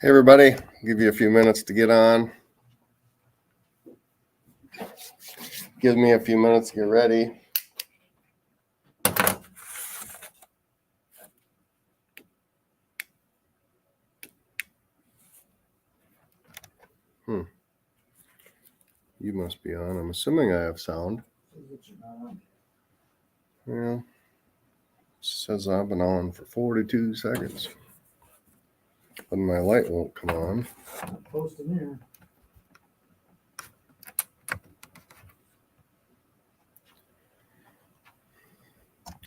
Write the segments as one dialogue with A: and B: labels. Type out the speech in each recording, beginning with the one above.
A: Hey everybody, give you a few minutes to get on. Give me a few minutes to get ready. You must be on. I'm assuming I have sound. Yeah. It says I've been on for 42 seconds. But my light won't come on.
B: Posting here.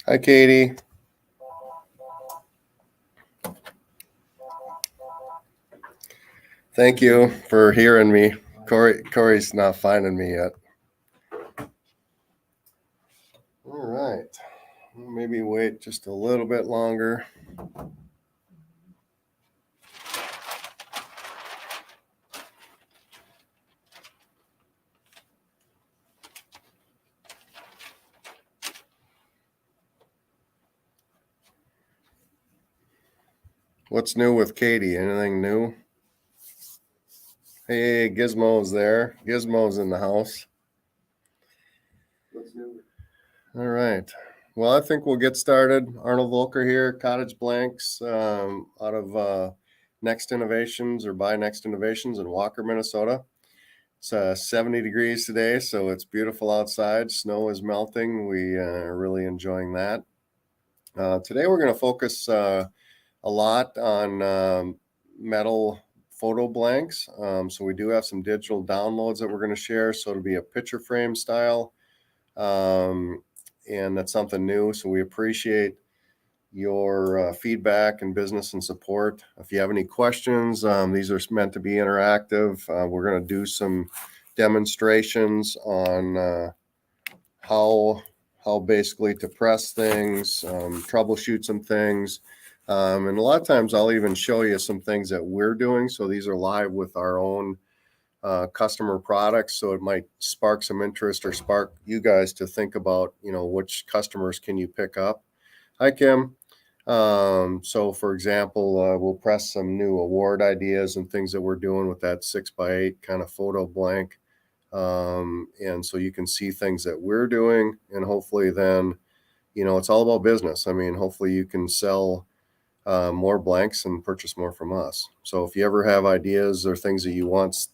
A: Hi Katie. Thank you for hearing me. Corey's not finding me yet. All right. Maybe wait just a little bit longer. What's new with Katie? Anything new? Hey, Gizmo's there. Gizmo's in the house. All right. Well, I think we'll get started. Arnold Volker here, Cottage Blanks, out of Next Innovations or by Next Innovations in Walker, Minnesota. It's 70 degrees today, so it's beautiful outside. Snow is melting. We are really enjoying that. Today we're going to focus a lot on metal photo blanks. So we do have some digital downloads that we're going to share. So it'll be a picture frame style. And that's something new. So we appreciate your feedback and business and support. If you have any questions, these are meant to be interactive. We're going to do some demonstrations on how basically to press things, troubleshoot some things. And a lot of times I'll even show you some things that we're doing. So these are live with our own customer products, so it might spark some interest or spark you guys to think about, which customers can you pick up. Hi, Kim. So for example, we'll press some new award ideas and things that we're doing with that 6x8 kind of photo blank. And so you can see things that we're doing, and hopefully then, it's all about business. I mean, hopefully you can sell more blanks and purchase more from us. So if you ever have ideas or things that you want,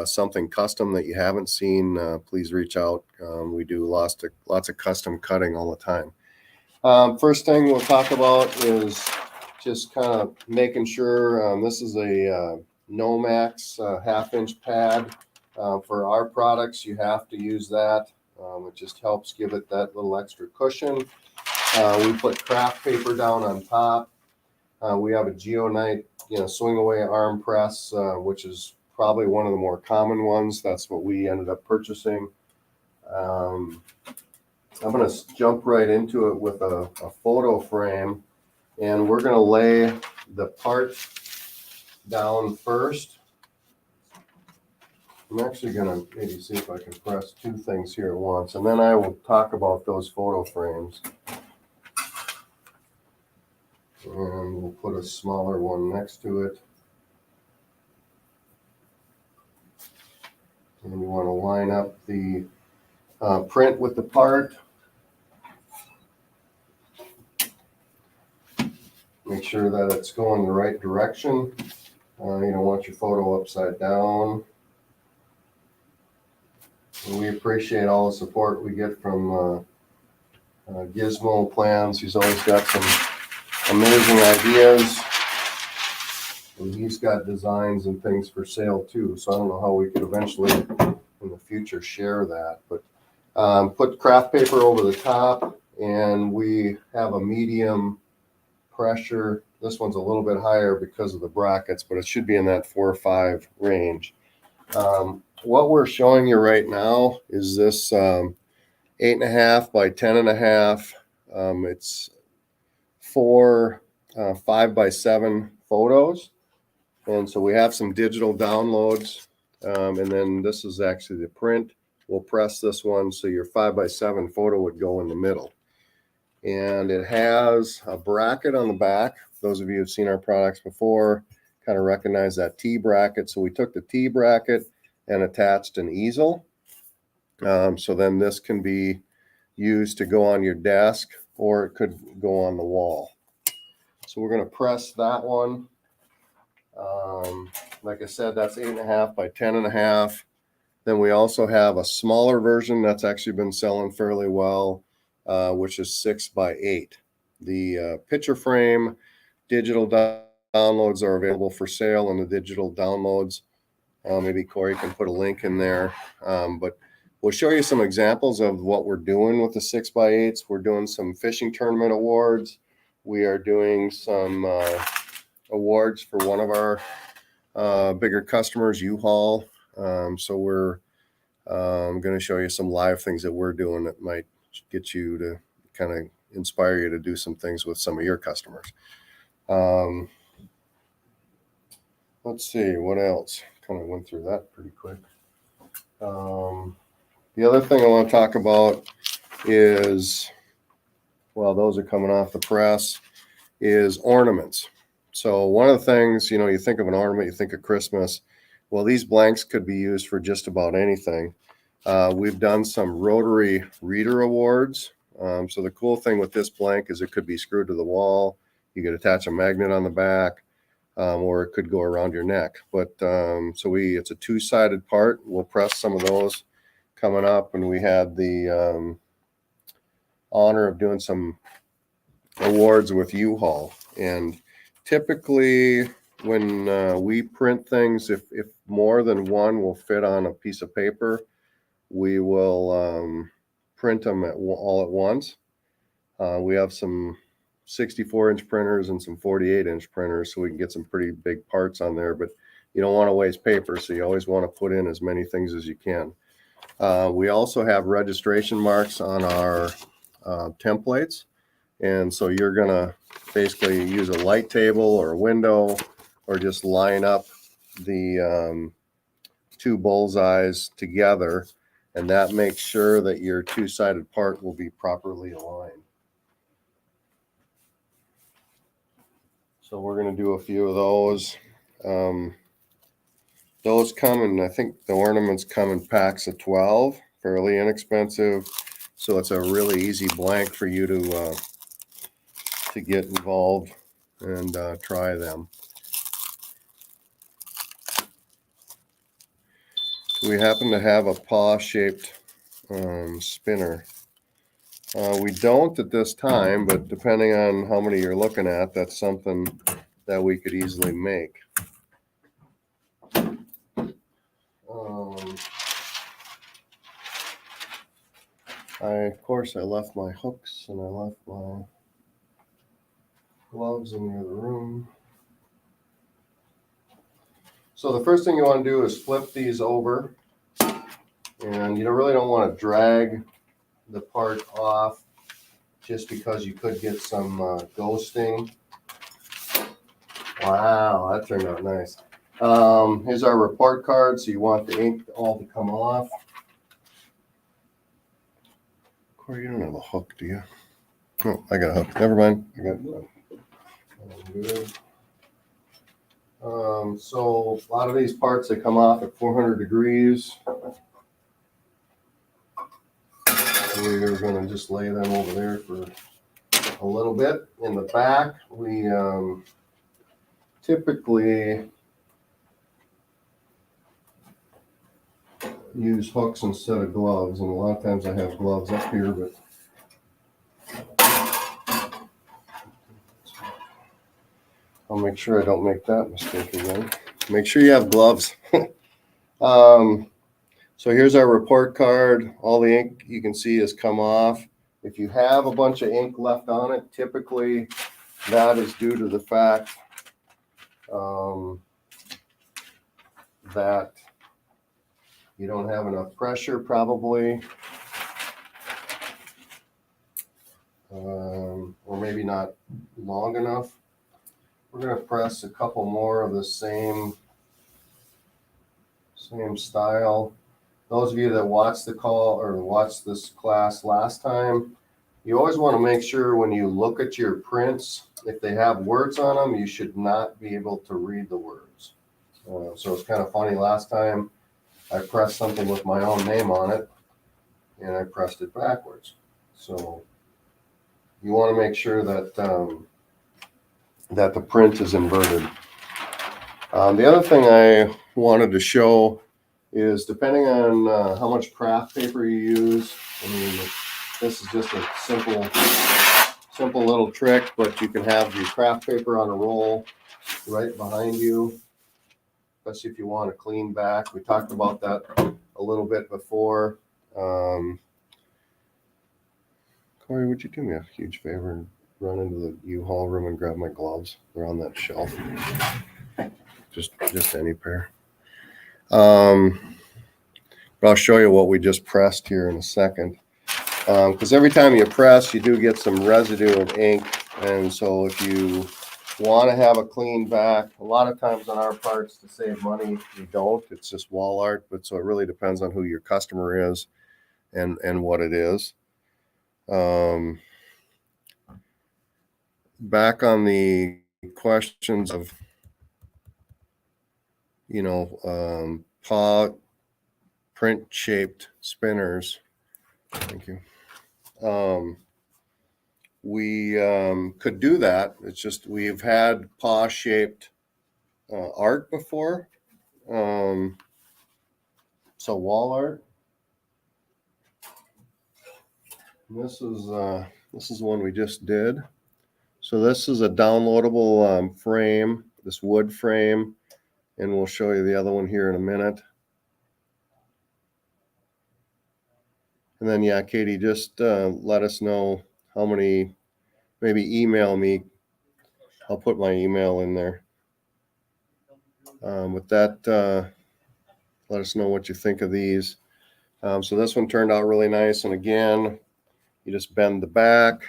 A: something custom that you haven't seen, please reach out. We do lots of custom cutting all the time. First thing we'll talk about is just kind of making sure this is a Nomax 1/2-inch pad. For our products, you have to use that. It just helps give it that little extra cushion. We put craft paper down on top. We have a Geonite, swing away arm press, which is probably one of the more common ones. That's what we ended up purchasing. I'm going to jump right into it with a photo frame, and we're going to lay the part down first. I'm actually going to maybe see if I can press two things here at once, and then I will talk about those photo frames. And we'll put a smaller one next to it. And we want to line up the print with the part. Make sure that it's going the right direction. You don't want your photo upside down. And we appreciate all the support we get from Gizmo Plans. He's always got some amazing ideas. And he's got designs and things for sale too. So I don't know how we could eventually in the future share that. But put craft paper over the top, and we have a medium pressure. This one's a little bit higher because of the brackets, but it should be in that 4 or 5 range. What we're showing you right now is this 8.5 by 10.5. It's 4 5x7 photos. And so we have some digital downloads. And then this is actually the print. We'll press this one, so your 5x7 photo would go in the middle. And it has a bracket on the back. Those of you who've seen our products before, kind of recognize that T bracket. So we took the T bracket and attached an easel. So then this can be used to go on your desk, or it could go on the wall. So we're going to press that one. Like I said, that's 8.5 by 10.5. Then we also have a smaller version that's actually been selling fairly well, which is 6 by 8. The picture frame digital downloads are available for sale, and the digital downloads, maybe Corey can put a link in there. But we'll show you some examples of what we're doing with the 6 by 8s. We're doing some fishing tournament awards. We are doing some awards for one of our bigger customers, U-Haul. So we're going to show you some live things that we're doing that might get you to kind of inspire you to do some things with some of your customers. Let's see what else. Kind of went through that pretty quick. The other thing I want to talk about is, well, those are coming off the press, is ornaments. So one of the things, you think of an ornament, you think of Christmas. Well, these blanks could be used for just about anything. We've done some rotary reader awards. So the cool thing with this blank is it could be screwed to the wall. You could attach a magnet on the back, or it could go around your neck. But it's a two-sided part. We'll press some of those coming up, and we had the honor of doing some awards with U-Haul. And typically when we print things, if more than one will fit on a piece of paper, we will print them all at once. We have some 64-inch printers and some 48-inch printers, so we can get some pretty big parts on there, but you don't want to waste paper, so you always want to put in as many things as you can. We also have registration marks on our templates, and so you're going to basically use a light table or a window, or just line up the two bullseyes together, and that makes sure that your two-sided part will be properly aligned. So we're going to do a few of those. Those come in, I think the ornaments come in packs of 12, fairly inexpensive. So it's a really easy blank for you to get involved and try them. We happen to have a paw-shaped spinner. We don't at this time, but depending on how many you're looking at, that's something that we could easily make. Of course, I left my hooks and I left my gloves in the other room. So the first thing you want to do is flip these over, and you really don't want to drag the part off, just because you could get some ghosting. Wow, that turned out nice. Here's our report card, so you want the ink all to come off. Corey, you don't have a hook, do you? Oh, I got a hook. Never mind. I got one. Good. So a lot of these parts, they come off at 400 degrees. We're going to just lay them over there for a little bit. In the back, we typically use hooks instead of gloves, and a lot of times I have gloves up here, but I'll make sure I don't make that mistake again. Make sure you have gloves. So here's our report card. All the ink you can see has come off. If you have a bunch of ink left on it, typically that is due to the fact that you don't have enough pressure, probably, or maybe not long enough. We're going to press a couple more of the same style. Those of you that watched the call or watched this class last time, you always want to make sure when you look at your prints if they have words on them, you should not be able to read the words. So it's kind of funny. Last time I pressed something with my own name on it, and I pressed it backwards. So you want to make sure that that the print is inverted. The other thing I wanted to show is, depending on how much craft paper you use. I mean, this is just a simple little trick, but you can have your craft paper on a roll right behind you, especially if you want a clean back. We talked about that a little bit before. Corey, would you do me a huge favor and run into the U-Haul room and grab my gloves? They're on that shelf. Just any pair. But I'll show you what we just pressed here in a second. Because every time you press, you do get some residue of ink. And so if you want to have a clean back, a lot of times on our parts, to save money, you don't. It's just wall art. But so it really depends on who your customer is and what it is. Back on the questions of, paw print shaped spinners. Thank you. We could do that. It's just we've had paw shaped art before. So wall art. And this is the one we just did. So this is a downloadable frame, this wood frame, and we'll show you the other one here in a minute. And then, yeah, Katie, just let us know how many, maybe email me. I'll put my email in there. With that, let us know what you think of these. So this one turned out really nice. And again, you just bend the back.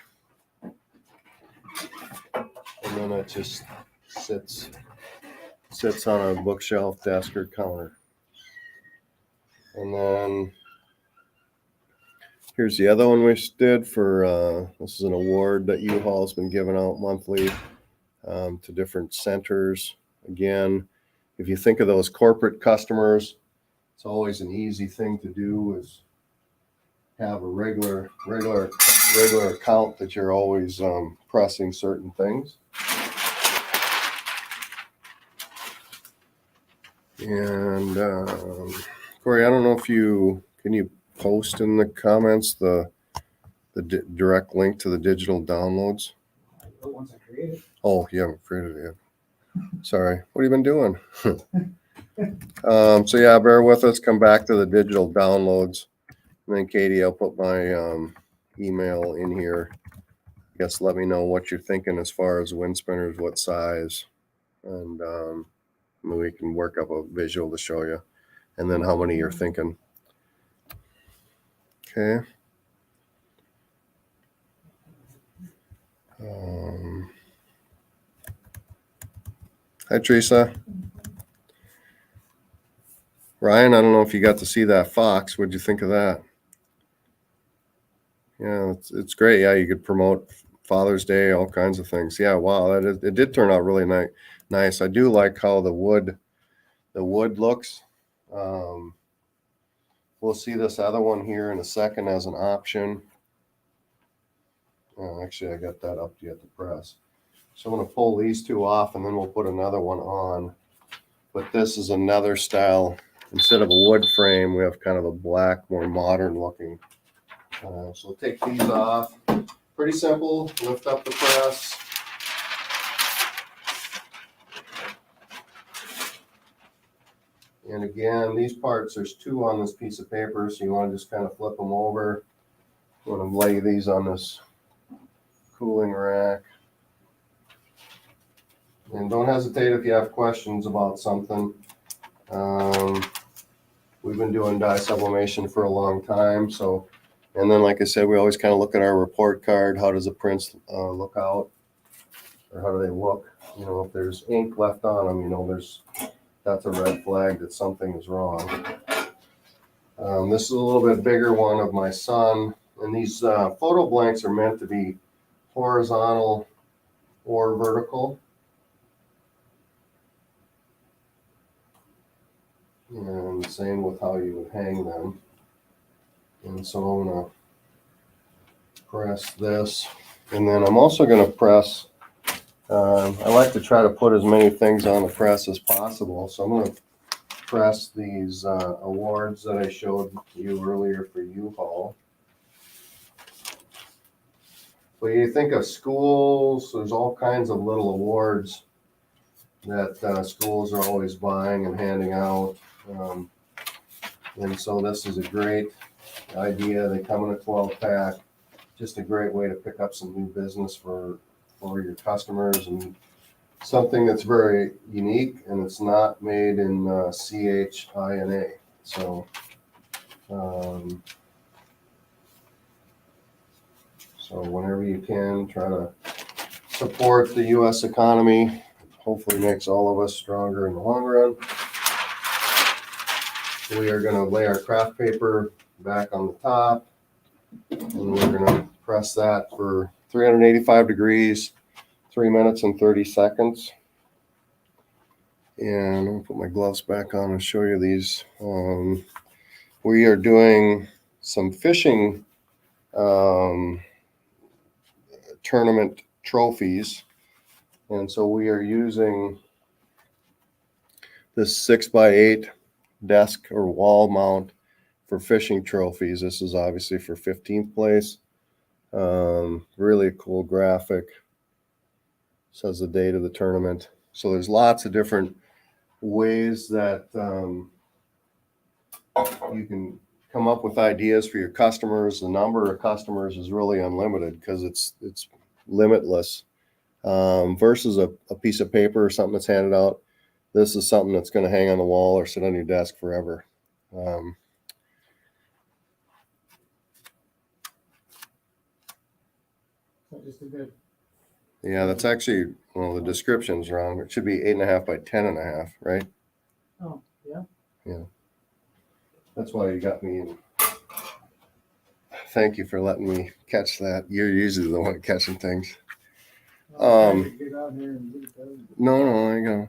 A: And then it just sits on a bookshelf, desk, or counter. And then here's the other one we did for, this is an award that U-Haul's been giving out monthly to different centers. Again, if you think of those corporate customers, it's always an easy thing to do is have a regular account that you're always pressing certain things. And Corey, I don't know if can you post in the comments the direct link to the digital downloads?
B: Once I create it.
A: Oh, you haven't created it yet. Sorry. What have you been doing? So yeah, bear with us. Come back to the digital downloads. And then Katie, I'll put my email in here. I guess let me know what you're thinking as far as wind spinners, what size, and we can work up a visual to show you, and then how many you're thinking. Okay. Hi, Teresa. Ryan, I don't know if you got to see that fox. What'd you think of that? Yeah, it's great. Yeah, you could promote Father's Day, all kinds of things. Yeah, wow, it did turn out really nice. I do like how the wood looks. We'll see this other one here in a second as an option. Oh, actually, I got that up yet to press. So I'm going to pull these two off, and then we'll put another one on. But this is another style. Instead of a wood frame, we have kind of a black, more modern looking. So we'll take these off. Pretty simple. Lift up the press. And again, these parts, there's two on this piece of paper, so you want to just kind of flip them over. You want to lay these on this cooling rack. And don't hesitate if you have questions about something. We've been doing dye sublimation for a long time, so. And then, like I said, we always kind of look at our report card. How does the prints look out? Or how do they look? If there's ink left on them, that's a red flag that something is wrong. This is a little bit bigger one of my son. And these photo blanks are meant to be horizontal or vertical. And same with how you would hang them. And so I'm going to press this. And then I'm also going to press, I like to try to put as many things on the press as possible. So I'm going to press these awards that I showed you earlier for U-Haul. So you think of schools, there's all kinds of little awards that schools are always buying and handing out. And so this is a great idea. They come in a 12-pack. Just a great way to pick up some new business for your customers, and something that's very unique, and it's not made in CHINA. So so whenever you can, try to support the U.S. economy. Hopefully makes all of us stronger in the long run. We are going to lay our craft paper back on the top, and we're going to press that for 385 degrees, 3 minutes and 30 seconds. And I'm going to put my gloves back on and show you these. We are doing some fishing tournament trophies. And so we are using this 6x8 desk or wall mount for fishing trophies. This is obviously for 15th place. Really a cool graphic. Says the date of the tournament. So there's lots of different ways that you can come up with ideas for your customers. The number of customers is really unlimited because it's limitless. Versus a piece of paper or something that's handed out. This is something that's going to hang on the wall or sit on your desk forever.
B: Just a good.
A: Yeah, that's actually, well, the description's wrong. It should be 8.5 by 10.5, right?
B: Oh, yeah.
A: Yeah. That's why you got me in. Thank you for letting me catch that. You're usually the one catching things.
B: Get out here and get it done.
A: No, I go.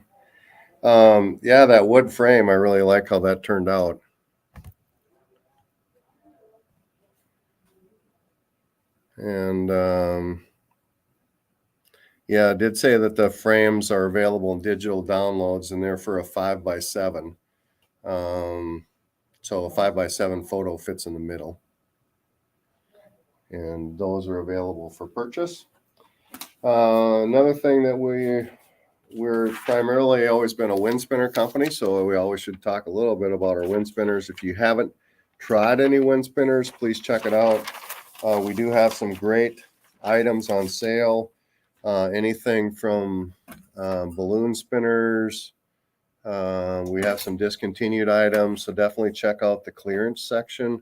A: Yeah, that wood frame, I really like how that turned out. And yeah, I did say that the frames are available in digital downloads, and they're for a 5x7. So a 5x7 photo fits in the middle. And those are available for purchase. Another thing that we're primarily always been a wind spinner company, so we always should talk a little bit about our wind spinners. If you haven't tried any wind spinners, please check it out. We do have some great items on sale. Anything from balloon spinners. We have some discontinued items, so definitely check out the clearance section.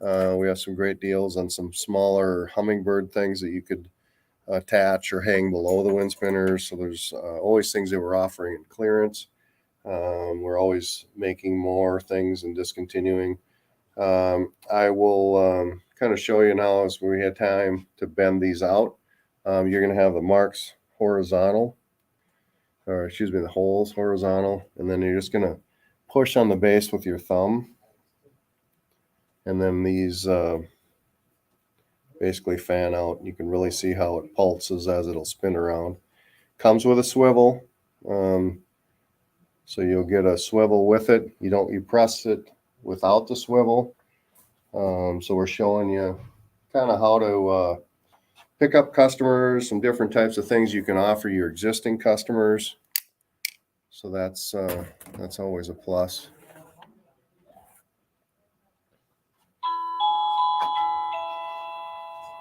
A: We have some great deals on some smaller hummingbird things that you could attach or hang below the wind spinners. So there's always things that we're offering in clearance. We're always making more things and discontinuing. I will kind of show you now as we had time to bend these out. You're going to have the marks horizontal, or excuse me, the holes horizontal, and then you're just going to push on the base with your thumb. And then these basically fan out. You can really see how it pulses as it'll spin around. Comes with a swivel, so you'll get a swivel with it. You press it without the swivel. So we're showing you kind of how to pick up customers, some different types of things you can offer your existing customers. So that's always a plus.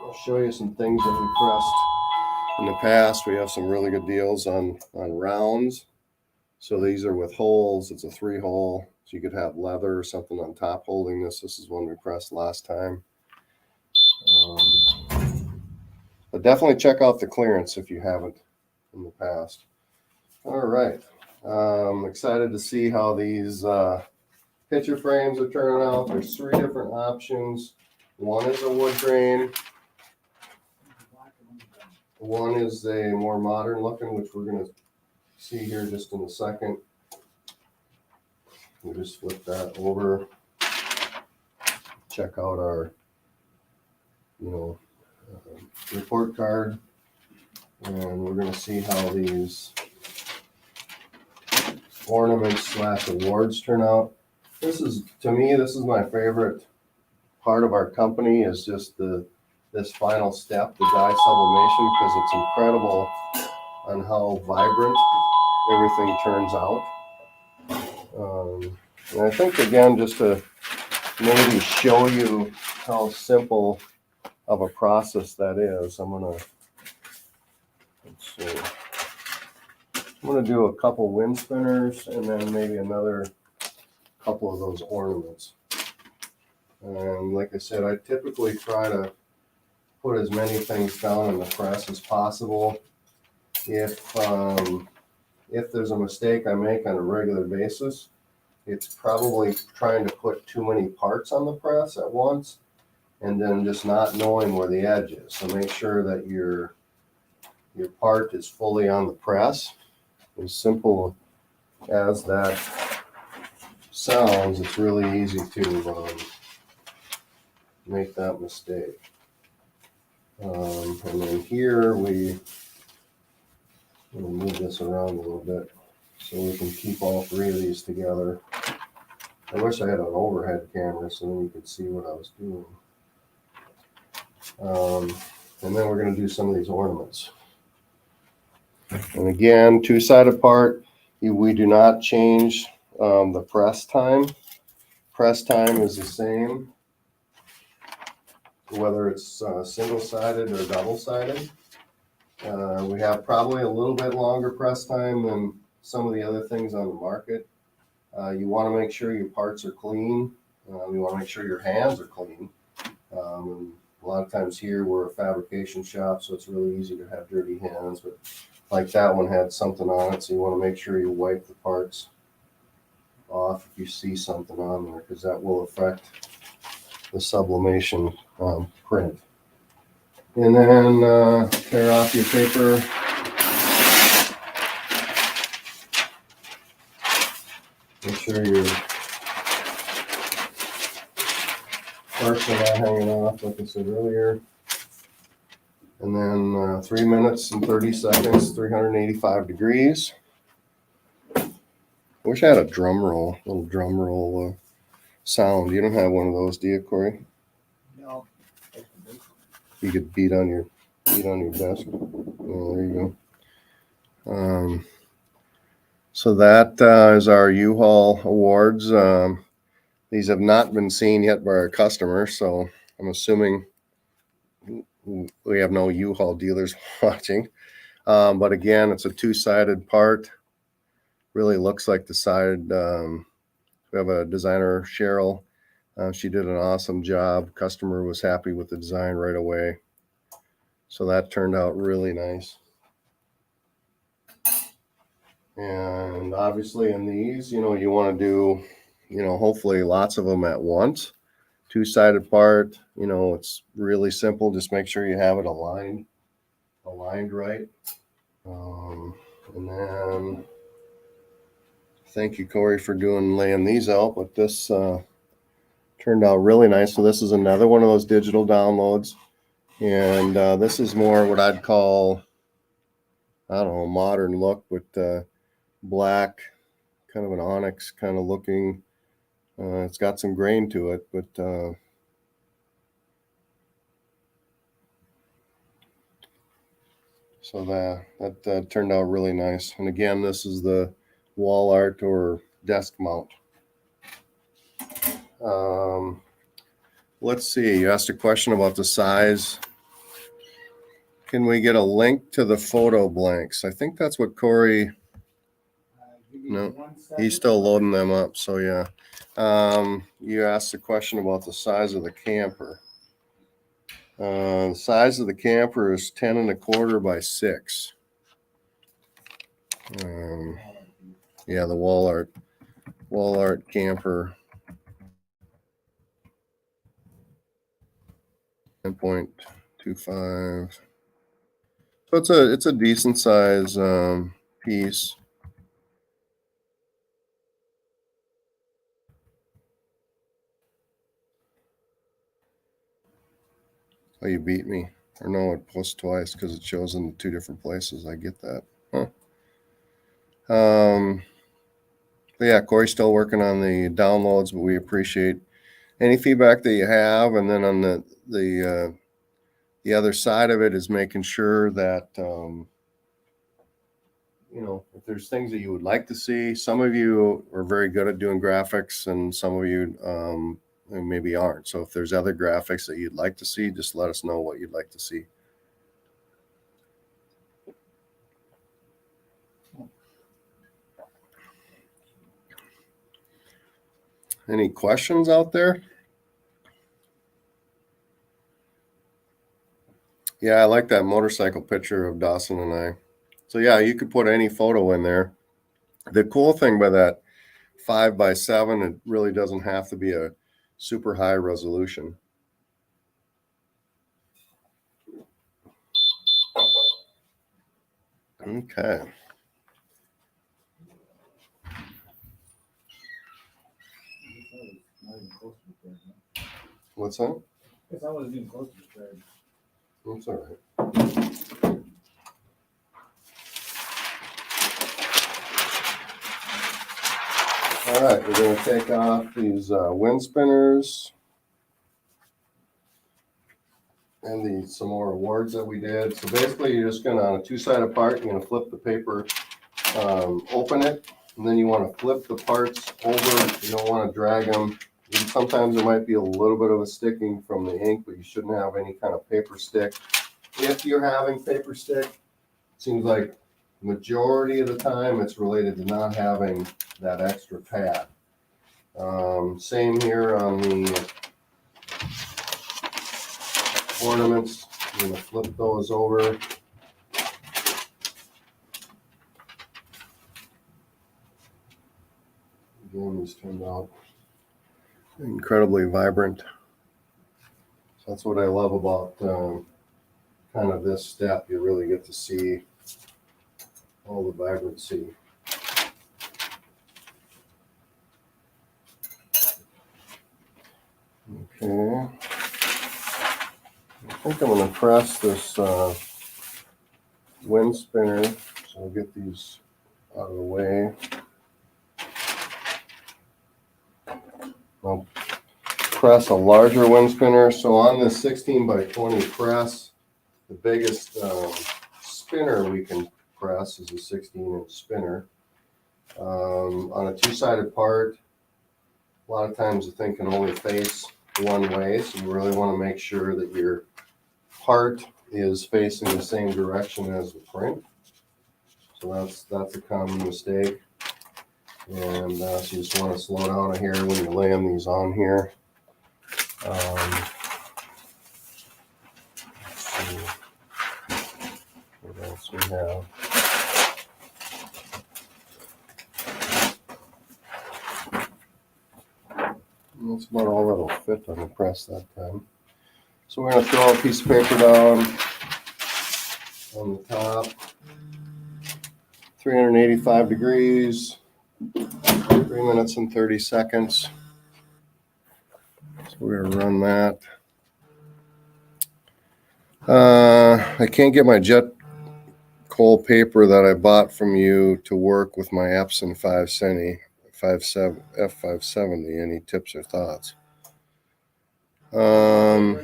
A: I'll show you some things that we pressed in the past. We have some really good deals on rounds. So these are with holes. It's a 3-hole. So you could have leather or something on top holding this. This is one we pressed last time. But definitely check out the clearance if you haven't in the past. All right. I'm excited to see how these picture frames are turning out. There's 3 different options. One is a wood grain. One is a more modern looking, which we're gonna see here just in a second. We'll just flip that over. Check out our, report card. And we're gonna see how these ornaments / awards turn out. To me, this is my favorite part of our company, is just this final step, the dye sublimation, because it's incredible on how vibrant everything turns out. And I think, again, just to maybe show you how simple of a process that is, I'm gonna do a couple wind spinners and then maybe another couple of those ornaments. And like I said, I typically try to put as many things down in the press as possible. If there's a mistake I make on a regular basis, it's probably trying to put too many parts on the press at once and then just not knowing where the edge is. So make sure that your part is fully on the press. As simple as that sounds, it's really easy to make that mistake. And then here we'll move this around a little bit so we can keep all three of these together. I wish I had an overhead camera so then you could see what I was doing. And then we're going to do some of these ornaments. And again, two-sided part, we do not change the press time. Press time is the same, whether it's single-sided or double-sided. We have probably a little bit longer press time than some of the other things on the market. You want to make sure your parts are clean. You want to make sure your hands are clean. A lot of times here we're a fabrication shop, so it's really easy to have dirty hands. But like that one had something on it, so you want to make sure you wipe the parts off if you see something on there, because that will affect the sublimation print. And then tear off your paper. Make sure your parts are not hanging off, like I said earlier. And then 3 minutes and 30 seconds, 385 degrees. Wish I had a little drum roll sound. You don't have one of those, do you, Corey?
B: No.
A: You could beat on your desk. Oh, there you go. So that is our U-Haul awards. These have not been seen yet by our customers, so I'm assuming we have no U-Haul dealers watching. But again, it's a two-sided part. Really looks like the side. We have a designer, Cheryl. She did an awesome job. Customer was happy with the design right away. So that turned out really nice. And obviously in these, you want to do, hopefully lots of them at once. Two-sided part, it's really simple. Just make sure you have it aligned right. And then thank you, Corey, for laying these out. But this turned out really nice. So this is another one of those digital downloads. And this is more what I'd call, I don't know, modern look with black, kind of an onyx kind of looking. It's got some grain to it, but so that turned out really nice. And again, this is the wall art or desk mount. Let's see. You asked a question about the size. Can we get a link to the photo blanks? I think that's what Corey. No, he's still loading them up. So yeah. You asked a question about the size of the camper. The size of the camper is 10 1/4 by 6. Yeah, the wall art camper. 10.25. So it's a decent size piece. Oh, you beat me. Or no, it plus twice because it shows in 2 different places. I get that. Huh. But yeah, Corey's still working on the downloads, but we appreciate any feedback that you have. And then on the other side of it is making sure that if there's things that you would like to see. Some of you are very good at doing graphics, and some of you maybe aren't. So if there's other graphics that you'd like to see, just let us know what you'd like to see. Any questions out there? Yeah, I like that motorcycle picture of Dawson and I. So yeah, you could put any photo in there. The cool thing by that 5x7, it really doesn't have to be a super high resolution. Okay. What's that?
B: Guess I wasn't even close to the thread.
A: That's all right. All right, we're going to take off these wind spinners and some more awards that we did. So basically, you're just going to, on a 2-sided part, you're going to flip the paper, open it, and then you want to flip the parts over. You don't want to drag them. And sometimes there might be a little bit of a sticking from the ink, but you shouldn't have any kind of paper stick. If you're having paper stick, it seems like majority of the time it's related to not having that extra pad. Same here on the ornaments. I'm going to flip those over. Again, these turned out incredibly vibrant. So that's what I love about kind of this step. You really get to see all the vibrancy. Okay. I think I'm going to press this wind spinner, so I'll get these out of the way. I'll press a larger wind spinner. So on this 16x20 press, the biggest spinner we can press is a 16-inch spinner. On a 2-sided part, a lot of times the thing can only face one way, so you really want to make sure that your part is facing the same direction as the print. So that's a common mistake. And so you just want to slow down here when you're laying these on here. Let's see what else we have. That's about all that'll fit on the press that time. So we're going to throw a piece of paper down on the top. 385 degrees, 3 minutes and 30 seconds. So we're going to run that. I can't get my jet coal paper that I bought from you to work with my Epson F570. Any tips or thoughts?
B: There's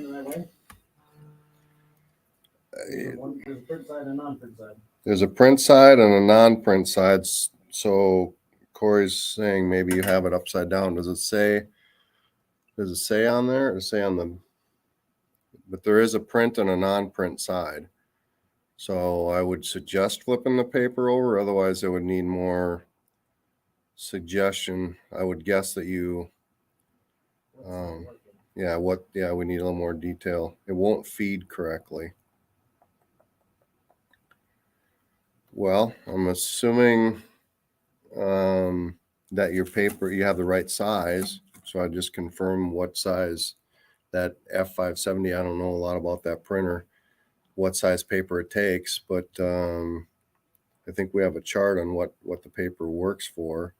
B: a print side and a non-print side.
A: There's a print side and a non-print side. So Corey's saying maybe you have it upside down. Does it say on there? Or say on the? But there is a print and a non-print side. So I would suggest flipping the paper over. Otherwise, I would need more suggestion. I would guess that you. We need a little more detail. It won't feed correctly. Well, I'm assuming that your paper, you have the right size. So I just confirm what size that F570. I don't know a lot about that printer. what size paper it takes, but I think we have a chart on what the paper works for.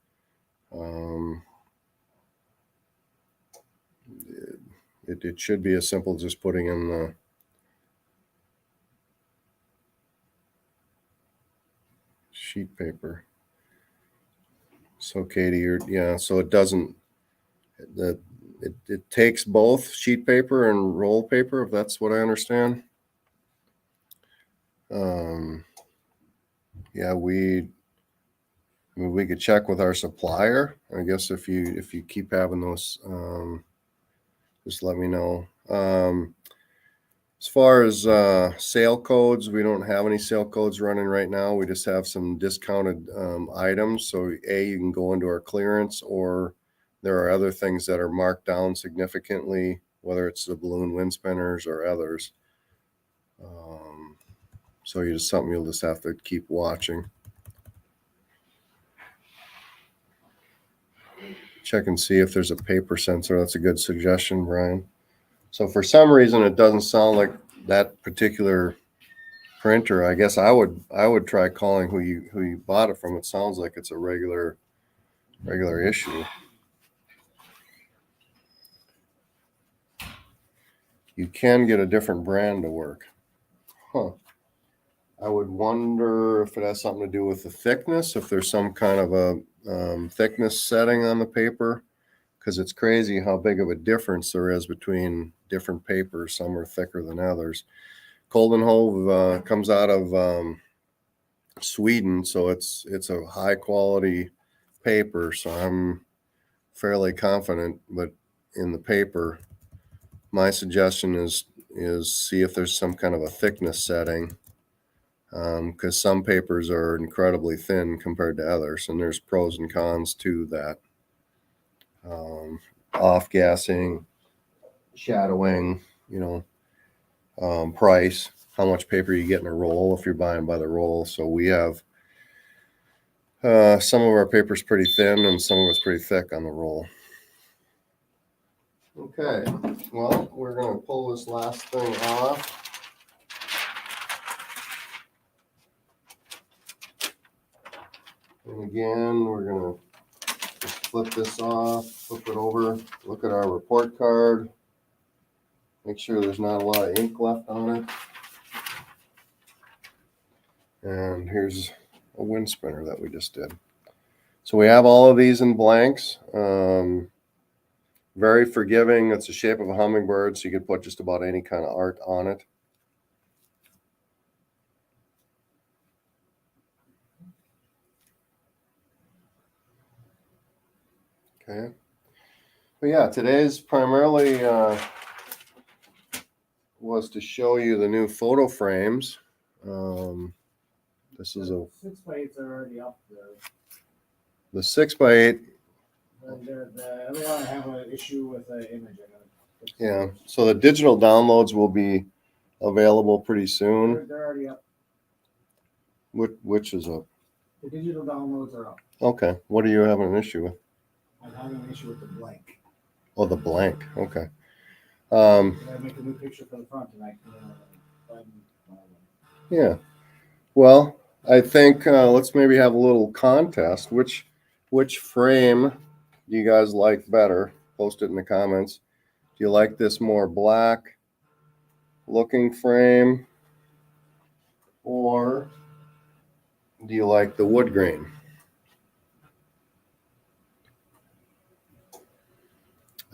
A: It should be as simple as just putting in the sheet paper. So Katie, so it doesn't, it takes both sheet paper and roll paper, if that's what I understand. Yeah, we could check with our supplier. I guess if you keep having those, just let me know. As far as sale codes, we don't have any sale codes running right now. We just have some discounted items. So you can go into our clearance, or there are other things that are marked down significantly, whether it's the balloon wind spinners or others. So you'll just have to keep watching. Check and see if there's a paper sensor. That's a good suggestion, Brian. So for some reason, it doesn't sound like that particular printer. I guess I would try calling who you bought it from. It sounds like it's a regular issue. You can get a different brand to work. Huh. I would wonder if it has something to do with the thickness, if there's some kind of a thickness setting on the paper, because it's crazy how big of a difference there is between different papers. Some are thicker than others. Coldenhove comes out of Sweden, so it's a high quality paper. So I'm fairly confident, but in the paper, my suggestion is see if there's some kind of a thickness setting, because some papers are incredibly thin compared to others, and there's pros and cons to that. Off gassing, shadowing, price, how much paper you get in a roll if you're buying by the roll. So we have some of our paper's pretty thin and some of it's pretty thick on the roll. Okay, well, we're going to pull this last thing off. And again, we're going to just flip this off, flip it over, look at our report card, make sure there's not a lot of ink left on it. And here's a wind spinner that we just did. So we have all of these in blanks. Very forgiving. It's the shape of a hummingbird, so you could put just about any kind of art on it. Okay. But yeah, today's primarily was to show you the new photo frames. This is a
B: 6x8s are already up there.
A: the 6x8.
B: The other one I have an issue with the image.
A: Yeah. So the digital downloads will be available pretty soon.
B: They're already up.
A: Which is up?
B: The digital downloads are up.
A: Okay. What are you having an issue with?
B: I'm having an issue with the blank.
A: Oh, the blank. Okay.
B: I make a new picture for the front, and I can.
A: Yeah. Well, I think let's maybe have a little contest. Which frame do you guys like better? Post it in the comments. Do you like this more black looking frame, or do you like the wood grain?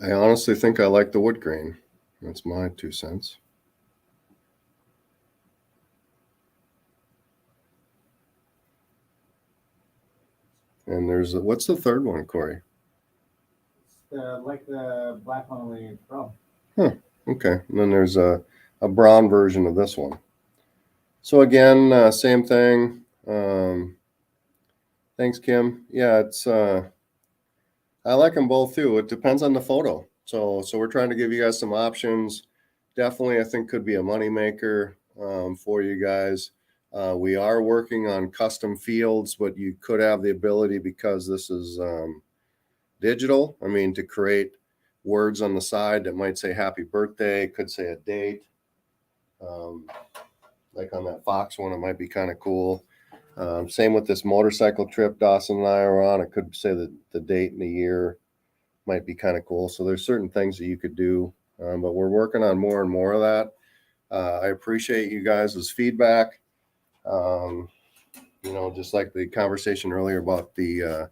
A: I honestly think I like the wood grain. That's my 2 cents. And there's what's the third one, Corey?
B: Like the black one only brown.
A: Huh. Okay. And then there's a brown version of this one. So again, same thing. Thanks, Kim. Yeah, it's I like them both too. It depends on the photo. So we're trying to give you guys some options. Definitely, I think could be a moneymaker for you guys. We are working on custom fields, but you could have the ability, because this is digital, to create words on the side that might say happy birthday, could say a date. like on that Fox one, it might be kind of cool. Same with this motorcycle trip Dawson and I are on. It could say that the date and the year might be kind of cool. So there's certain things that you could do, but we're working on more and more of that. I appreciate you guys' feedback. Just like the conversation earlier about the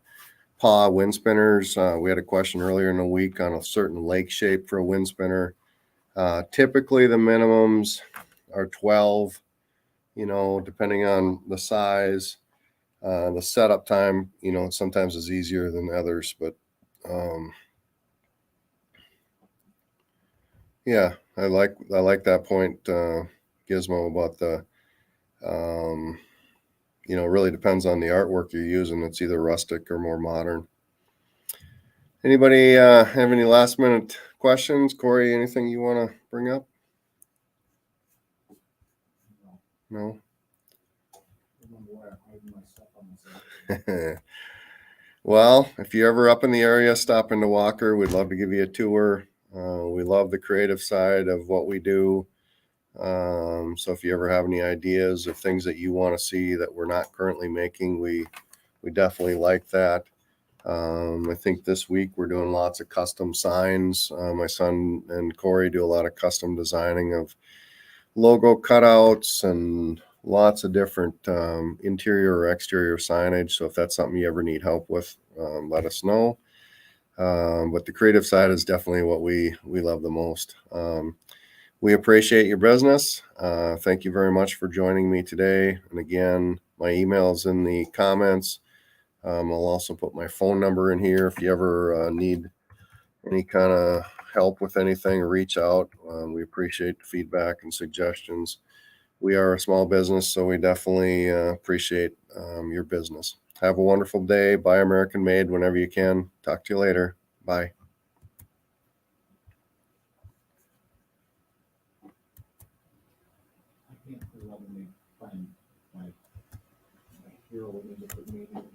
A: paw wind spinners. We had a question earlier in the week on a certain lake shape for a wind spinner. Typically, the minimums are 12, depending on the size. The setup time, sometimes is easier than others, but yeah, I like that point, Gizmo, about the really depends on the artwork you're using. It's either rustic or more modern. Anybody have any last minute questions? Corey, anything you want to bring up? No.
B: Remember where I'm hiding my stuff on myself.
A: Well, if you're ever up in the area, stop into Walker. We'd love to give you a tour. We love the creative side of what we do. So if you ever have any ideas of things that you want to see that we're not currently making, we definitely like that. I think this week we're doing lots of custom signs. My son and Corey do a lot of custom designing of logo cutouts and lots of different interior or exterior signage. So if that's something you ever need help with, let us know. But the creative side is definitely what we love the most. We appreciate your business. Thank you very much for joining me today. And again, my email is in the comments. I'll also put my phone number in here. If you ever need any kind of help with anything, reach out. We appreciate the feedback and suggestions. We are a small business, so we definitely appreciate your business. Have a wonderful day. Buy American made whenever you can. Talk to you later. Bye.
B: I can't for the love of me find my hero image to put me in.